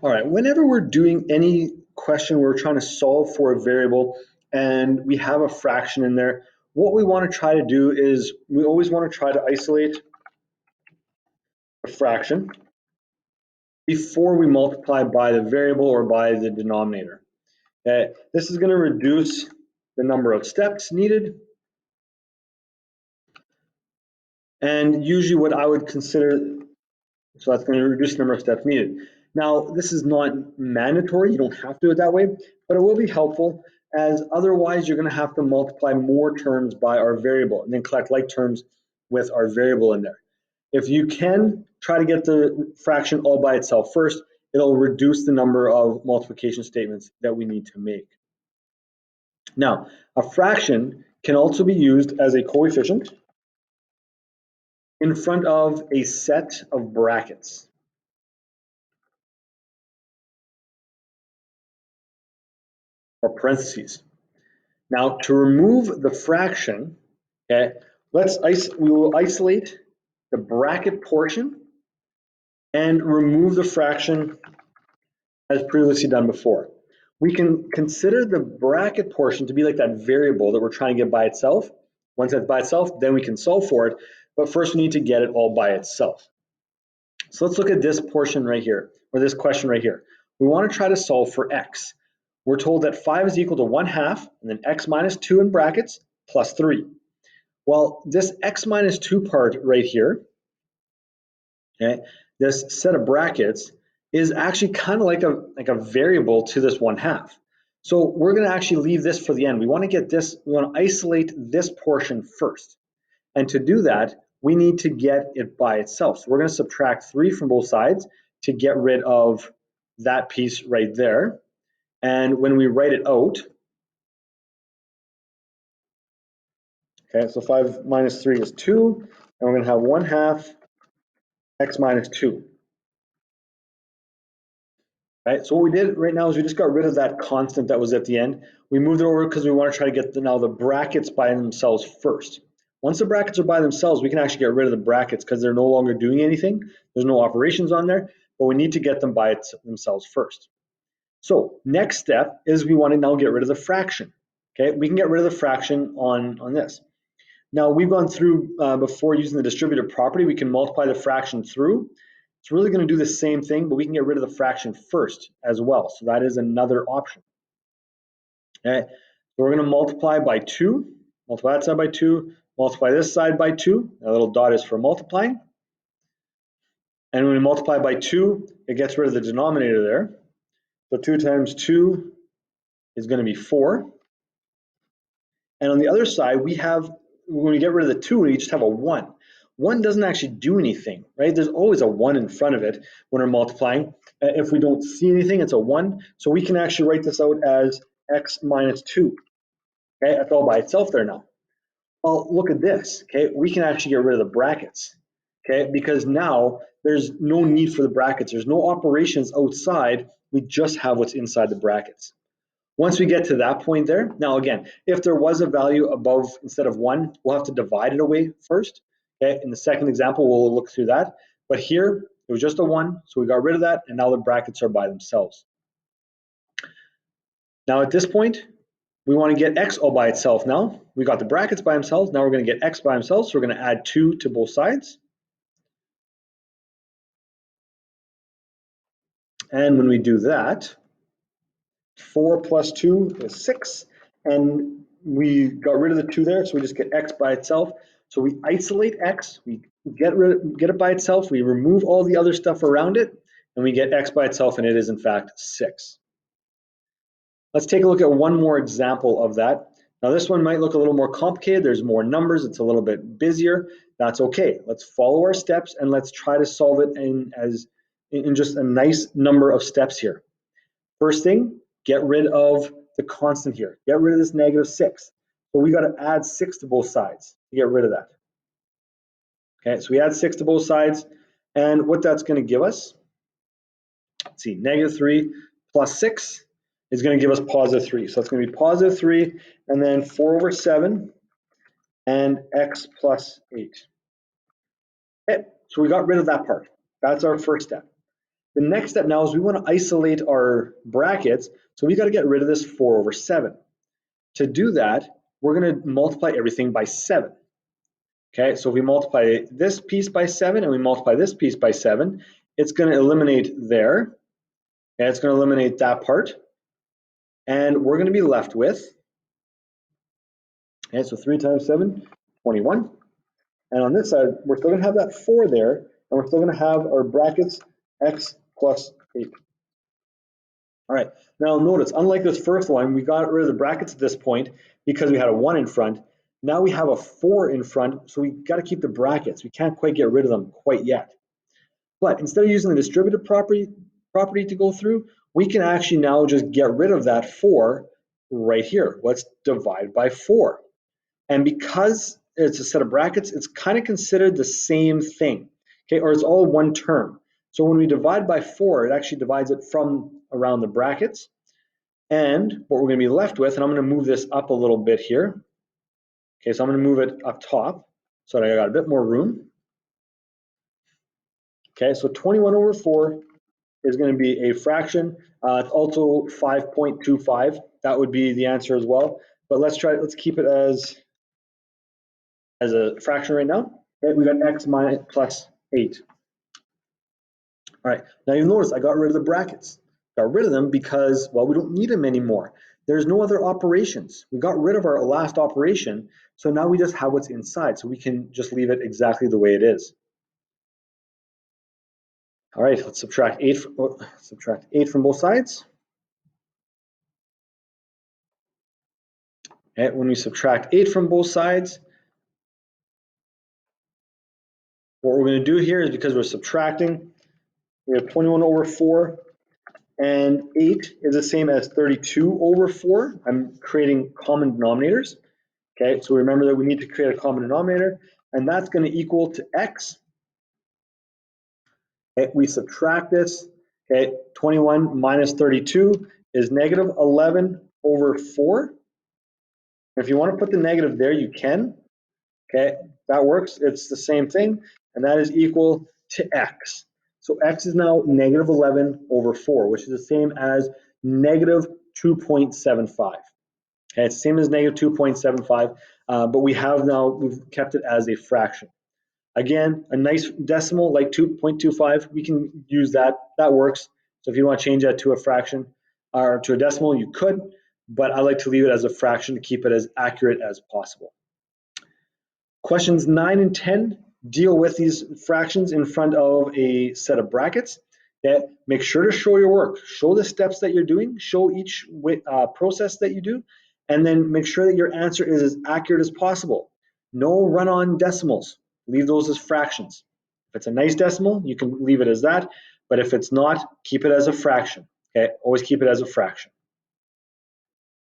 All right, whenever we're doing any question where we're trying to solve for a variable and we have a fraction in there, what we want to try to do is we always want to try to isolate a fraction before we multiply by the variable or by the denominator. Okay, this is going to reduce the number of steps needed. And usually what I would consider, so that's going to reduce the number of steps needed. Now, this is not mandatory, you don't have to do it that way, but it will be helpful, as otherwise you're going to have to multiply more terms by our variable and then collect like terms with our variable in there. If you can try to get the fraction all by itself first, it'll reduce the number of multiplication statements that we need to make. Now, a fraction can also be used as a coefficient in front of a set of brackets. Or parentheses. Now, to remove the fraction, okay, we will isolate the bracket portion and remove the fraction as previously done before. We can consider the bracket portion to be like that variable that we're trying to get by itself. Once that's by itself, then we can solve for it, but first we need to get it all by itself. So let's look at this portion right here, or this question right here. We want to try to solve for x. We're told that 5 is equal to 1/2, and then x minus 2 in brackets, plus 3. Well, this x minus 2 part right here, okay, this set of brackets, is actually kind of like a variable to this 1/2. So we're going to actually leave this for the end. We want to get this, we want to isolate this portion first. And to do that, we need to get it by itself. So we're going to subtract 3 from both sides to get rid of that piece right there. And when we write it out, okay, so 5 minus 3 is 2, and we're going to have 1/2 x minus 2. Right, so what we did right now is we just got rid of that constant that was at the end. We moved it over because we want to try to get now the brackets by themselves first. Once the brackets are by themselves, we can actually get rid of the brackets because they're no longer doing anything. There's no operations on there, but we need to get them by themselves first. So next step is we want to now get rid of the fraction. Okay, we can get rid of the fraction on this. Now we've gone through before using the distributive property, we can multiply the fraction through. It's really going to do the same thing, but we can get rid of the fraction first as well. So that is another option. Okay, so we're going to multiply by 2, multiply that side by 2, multiply this side by 2. That little dot is for multiplying. And when we multiply by 2, it gets rid of the denominator there. So 2 times 2 is going to be 4. And on the other side, we have, when we get rid of the 2, we just have a 1. 1 doesn't actually do anything, right? There's always a 1 in front of it when we're multiplying. If we don't see anything, it's a 1. So we can actually write this out as x minus 2. Okay, that's all by itself there now. Well, look at this, okay? We can actually get rid of the brackets, okay? Because now there's no need for the brackets. There's no operations outside. We just have what's inside the brackets. Once we get to that point there, now again, if there was a value above instead of 1, we'll have to divide it away first. Okay, in the second example, we'll look through that. But here, it was just a 1, so we got rid of that, and now the brackets are by themselves. Now at this point, we want to get x all by itself now. We got the brackets by themselves, now we're going to get x by themselves, so we're going to add 2 to both sides. And when we do that, 4 plus 2 is 6, and we got rid of the 2 there, so we just get x by itself. So we isolate x, we get it by itself, we remove all the other stuff around it, and we get x by itself, and it is in fact 6. Let's take a look at one more example of that. Now this one might look a little more complicated, there's more numbers, it's a little bit busier. That's okay. Let's follow our steps and let's try to solve it in just a nice number of steps here. First thing, get rid of the constant here. Get rid of this negative 6. So we got to add 6 to both sides to get rid of that. Okay, so we add 6 to both sides, and what that's going to give us, let's see, negative 3 plus 6 is going to give us positive 3. So it's going to be positive 3, and then 4 over 7, and x plus 8. Okay, so we got rid of that part. That's our first step. The next step now is we want to isolate our brackets, so we got to get rid of this 4 over 7. To do that, we're going to multiply everything by 7. Okay, so if we multiply this piece by 7 and we multiply this piece by 7, it's going to eliminate there, and it's going to eliminate that part, and we're going to be left with, okay, so 3 times 7, 21. And on this side, we're still going to have that 4 there, and we're still going to have our brackets x plus 8. All right, now notice, unlike this first one, we got rid of the brackets at this point because we had a 1 in front. Now we have a 4 in front, so we got to keep the brackets. We can't quite get rid of them quite yet. But instead of using the distributive property to go through, we can actually now just get rid of that 4 right here. Let's divide by 4. And because it's a set of brackets, it's kind of considered the same thing, okay, or it's all one term. So when we divide by 4, it actually divides it from around the brackets. And what we're going to be left with, and I'm going to move this up a little bit here. Okay, so I'm going to move it up top so that I got a bit more room. Okay, so 21 over 4 is going to be a fraction. It's also 5.25. That would be the answer as well. But let's keep it as a fraction right now. Okay, we got x minus plus 8. All right, now you'll notice I got rid of the brackets. Got rid of them because, well, we don't need them anymore. There's no other operations. We got rid of our last operation, so now we just have what's inside, so we can just leave it exactly the way it is. All right, let's subtract 8 from both sides. Okay, when we subtract 8 from both sides, what we're going to do here is, because we're subtracting, we have 21 over 4, and 8 is the same as 32 over 4. I'm creating common denominators. Okay, so remember that we need to create a common denominator, and that's going to equal to x. Okay, we subtract this. Okay, 21 minus 32 is negative 11 over 4. If you want to put the negative there, you can. Okay, that works. It's the same thing, and that is equal to x. So x is now negative 11 over 4, which is the same as negative 2.75. Okay, it's the same as negative 2.75, but we've kept it as a fraction. Again, a nice decimal like 2.25, we can use that. That works. So if you want to change that to a fraction or to a decimal, you could, but I like to leave it as a fraction to keep it as accurate as possible. Questions 9 and 10 deal with these fractions in front of a set of brackets. Okay? Make sure to show your work. Show the steps that you're doing. Show each process that you do, and then make sure that your answer is as accurate as possible. No run-on decimals. Leave those as fractions. If it's a nice decimal, you can leave it as that, but if it's not, keep it as a fraction. Okay? Always keep it as a fraction.